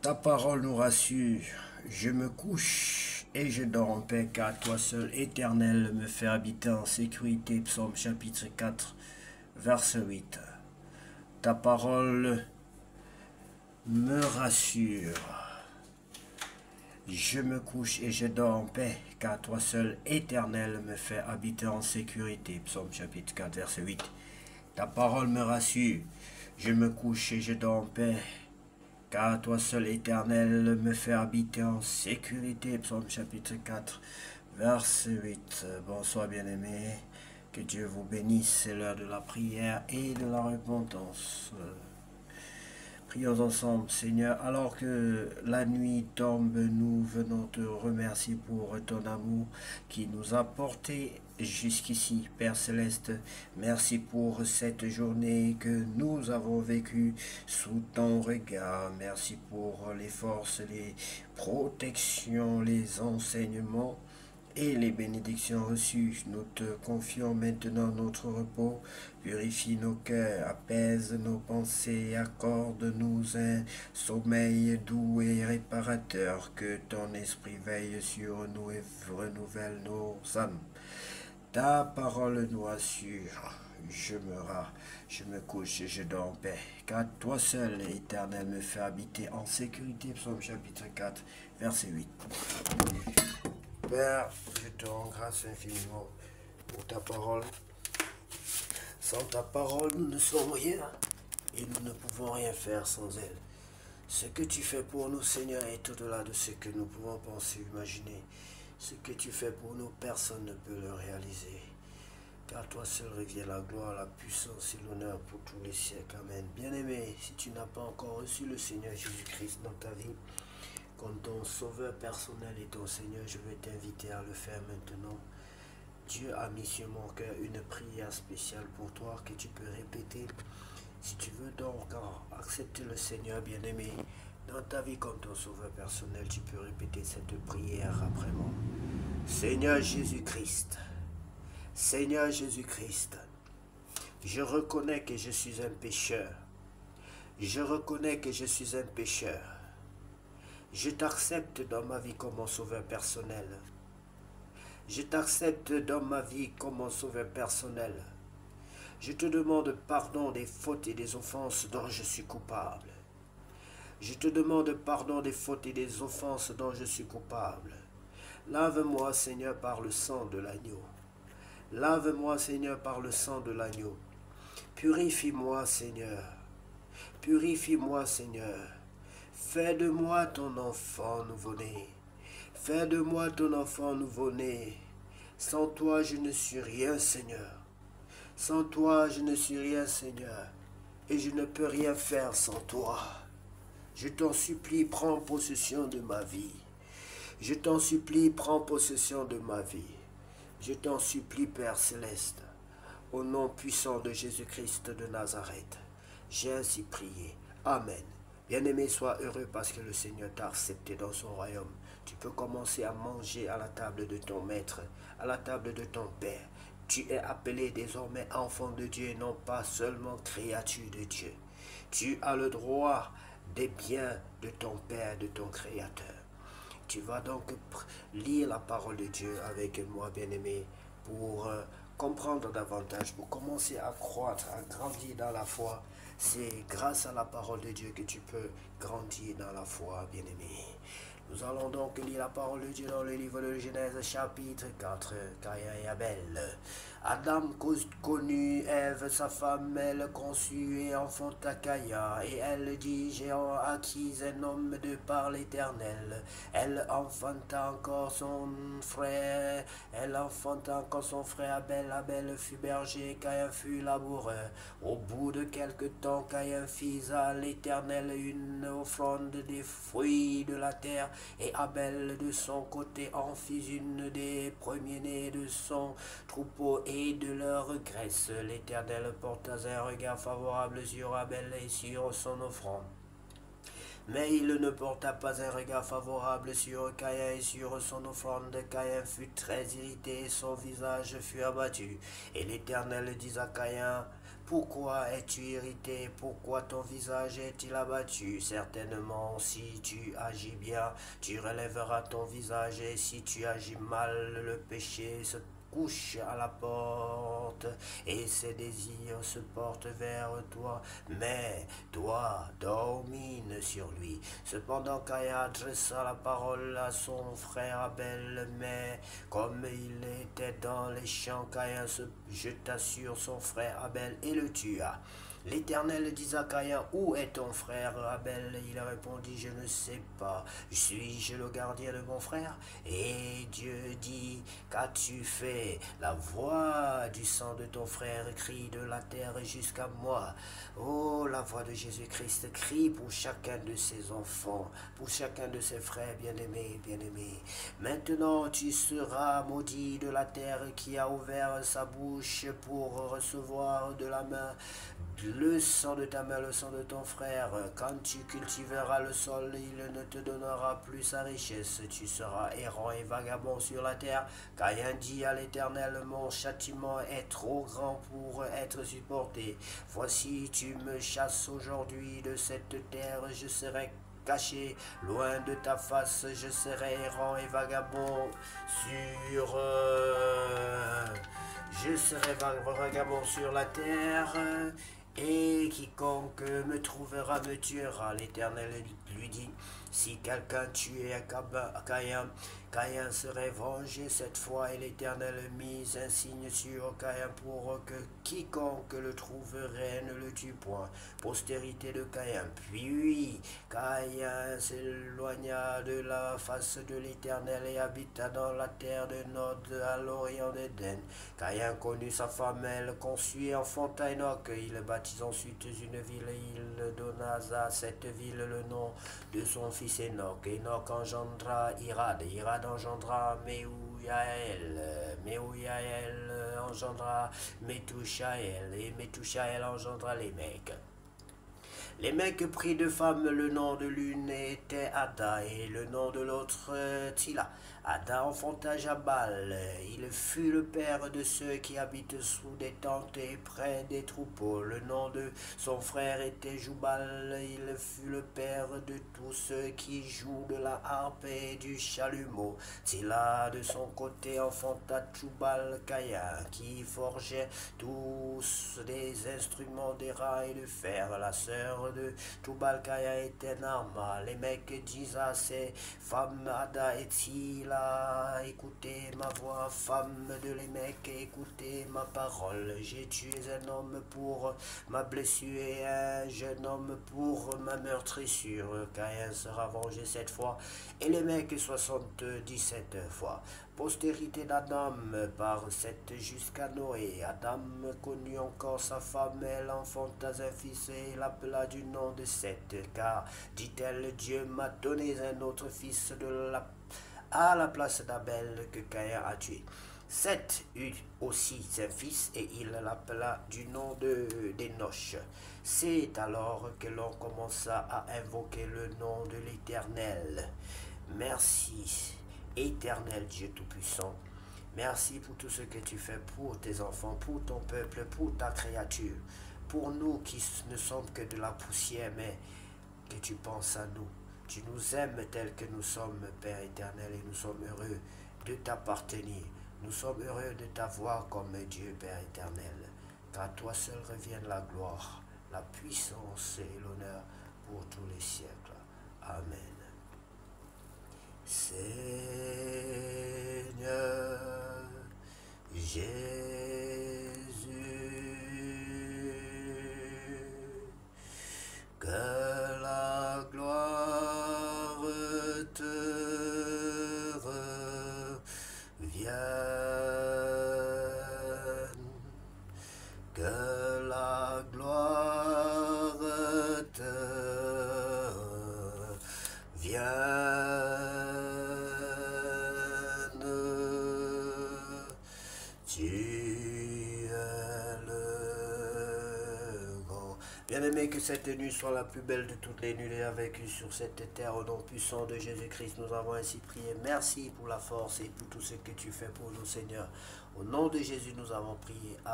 Ta parole nous rassure. Je me couche et je dors en paix, car toi seul, Éternel, me fais habiter en sécurité. Psaume chapitre 4, verset 8. Ta parole me rassure. Je me couche et je dors en paix, car toi seul, Éternel, me fais habiter en sécurité. Psaume chapitre 4, verset 8. Ta parole me rassure. Je me couche et je dors en paix, car toi seul, Éternel, me fais habiter en sécurité. Psaume chapitre 4, verset 8. Bonsoir bien-aimés. Que Dieu vous bénisse. C'est l'heure de la prière et de la repentance. Prions ensemble, Seigneur. Alors que la nuit tombe, nous venons te remercier pour ton amour qui nous a portés jusqu'ici. Père Céleste, merci pour cette journée que nous avons vécue sous ton regard. Merci pour les forces, les protections, les enseignements et les bénédictions reçues. Nous te confions maintenant notre repos. Purifie nos cœurs, apaise nos pensées, accorde-nous un sommeil doux et réparateur. Que ton esprit veille sur nous et renouvelle nos âmes. Ta parole nous assure. Je me couche et je dors en paix. Car toi seul, Éternel, me fait habiter en sécurité. Psaume chapitre 4, verset 8. Père, je te rends grâce infiniment pour ta parole. Sans ta parole, nous ne sommes rien et nous ne pouvons rien faire sans elle. Ce que tu fais pour nous, Seigneur, est au-delà de ce que nous pouvons penser, imaginer. Ce que tu fais pour nous, personne ne peut le réaliser. Car toi seul revient la gloire, la puissance et l'honneur pour tous les siècles. Amen. Bien-aimé, si tu n'as pas encore reçu le Seigneur Jésus-Christ dans ta vie, comme ton sauveur personnel et ton Seigneur, je veux t'inviter à le faire maintenant. Dieu a mis sur mon cœur une prière spéciale pour toi que tu peux répéter. Si tu veux donc accepter le Seigneur bien-aimé dans ta vie comme ton sauveur personnel, tu peux répéter cette prière après moi. Seigneur Jésus-Christ, Seigneur Jésus-Christ, je reconnais que je suis un pécheur. Je reconnais que je suis un pécheur. Je t'accepte dans ma vie comme mon sauveur personnel. Je t'accepte dans ma vie comme mon sauveur personnel. Je te demande pardon des fautes et des offenses dont je suis coupable. Je te demande pardon des fautes et des offenses dont je suis coupable. Lave-moi, Seigneur, par le sang de l'agneau. Lave-moi, Seigneur, par le sang de l'agneau. Purifie-moi, Seigneur. Purifie-moi, Seigneur. Fais de moi ton enfant nouveau-né. Fais de moi ton enfant nouveau-né. Sans toi, je ne suis rien, Seigneur. Sans toi, je ne suis rien, Seigneur. Et je ne peux rien faire sans toi. Je t'en supplie, prends possession de ma vie. Je t'en supplie, prends possession de ma vie. Je t'en supplie, Père Céleste. Au nom puissant de Jésus-Christ de Nazareth, j'ai ainsi prié. Amen. Bien-aimé, sois heureux parce que le Seigneur t'a accepté dans son royaume. Tu peux commencer à manger à la table de ton maître, à la table de ton Père. Tu es appelé désormais enfant de Dieu et non pas seulement créature de Dieu. Tu as le droit des biens de ton Père, de ton Créateur. Tu vas donc lire la parole de Dieu avec moi, bien-aimé, pour comprendre davantage, pour commencer à croître, à grandir dans la foi. C'est grâce à la parole de Dieu que tu peux grandir dans la foi, bien-aimé. Nous allons donc lire la parole de Dieu dans le livre de Genèse chapitre 4, Caïn et Abel. Adam connut Ève, sa femme, elle conçut et enfanta Caïn, et elle dit, j'ai acquis un homme de par l'Éternel. Elle enfanta encore son frère, Abel. Abel fut berger, Caïn fut laboureur. Au bout de quelque temps, Caïn fit à l'Éternel une offrande des fruits de la terre, et Abel de son côté en fit une des premiers-nés de son troupeau et de leur graisse. L'Éternel porta un regard favorable sur Abel et sur son offrande. Mais il ne porta pas un regard favorable sur Caïn et sur son offrande. Caïn fut très irrité et son visage fut abattu. Et l'Éternel dit à Caïn, Pourquoi es-tu irrité? Pourquoi ton visage est-il abattu? Certainement, si tu agis bien, tu relèveras ton visage, et si tu agis mal, le péché se couche à la porte et ses désirs se portent vers toi, mais toi domine sur lui. Cependant Caïn adressa la parole à son frère Abel, mais comme il était dans les champs, Caïn se jeta sur son frère Abel et le tua. L'Éternel dit à Caïn, où est ton frère Abel? Il répondit, je ne sais pas. Suis-je le gardien de mon frère? Et Dieu dit, qu'as-tu fait? La voix du sang de ton frère crie de la terre jusqu'à moi. Oh, la voix de Jésus-Christ crie pour chacun de ses enfants, pour chacun de ses frères bien-aimés, bien-aimés. Maintenant tu seras maudit de la terre qui a ouvert sa bouche pour recevoir de la main le sang de ta main, le sang de ton frère. Quand tu cultiveras le sol, il ne te donnera plus sa richesse. Tu seras errant et vagabond sur la terre. Caïn dit à l'Éternel, mon châtiment est trop grand pour être supporté. Voici, tu me chasses aujourd'hui de cette terre, je serai caché loin de ta face, je serai errant et vagabond je serai vagabond sur la terre, et quiconque me trouvera me tuera. L'Éternel lui dit, si quelqu'un tuait Caïn, Caïn serait vengé cette fois, et l'Éternel mit un signe sur Caïn pour que quiconque le trouverait ne le tue point. Postérité de Caïn. Puis Caïn s'éloigna de la face de l'Éternel et habita dans la terre de Nod à l'orient d'Éden. Caïn connut sa femme, elle conçut et enfanta Enoch. Il bâtit ensuite une ville et il donna à cette ville le nom de son fils Enoch. Enoch engendra Irad. Irad engendra Mehujaël. Mehujaël engendra Methushaël. Et Methushaël engendra Lémec. Lémec prit de femme, le nom de l'une était Ada et le nom de l'autre Tila. Ada enfanta Jabal. Il fut le père de ceux qui habitent sous des tentes et près des troupeaux. Le nom de son frère était Jubal. Il fut le père de tous ceux qui jouent de la harpe et du chalumeau. Tila de son côté enfanta Jubal Caïn, qui forgeait tous des instruments d'airain et de fer. La sœur de Tubal Caïn était Narma. Les mecs disent à ses femmes Ada et Tila, écoutez ma voix, femme de Lémec, écoutez ma parole. J'ai tué un homme pour ma blessure et un jeune homme pour ma meurtrissure. Caïn sera vengé 7 fois et Lémec 77 fois. Postérité d'Adam par 7 jusqu'à Noé. Adam connut encore sa femme, elle enfanta un fils et l'appela du nom de Seth, car, dit-elle, Dieu m'a donné un autre fils à la place d'Abel que Caïn a tué. Seth eut aussi un fils et il l'appela du nom d'Enoch. C'est alors que l'on commença à invoquer le nom de l'Éternel. Merci, Éternel Dieu Tout-Puissant. Merci pour tout ce que tu fais pour tes enfants, pour ton peuple, pour ta créature. Pour nous qui ne sommes que de la poussière, mais que tu penses à nous. Tu nous aimes tels que nous sommes, Père éternel, et nous sommes heureux de t'appartenir. Nous sommes heureux de t'avoir comme Dieu, Père éternel. Car toi seul revienne la gloire, la puissance et l'honneur pour tous les siècles. Amen. Seigneur Jésus, que la gloire te revienne, que la gloire te revienne. Bien-aimé, que cette nuit soit la plus belle de toutes les nuits vécues sur cette terre. Au nom puissant de Jésus-Christ, nous avons ainsi prié. Merci pour la force et pour tout ce que tu fais pour nous, Seigneur. Au nom de Jésus, nous avons prié. Amen.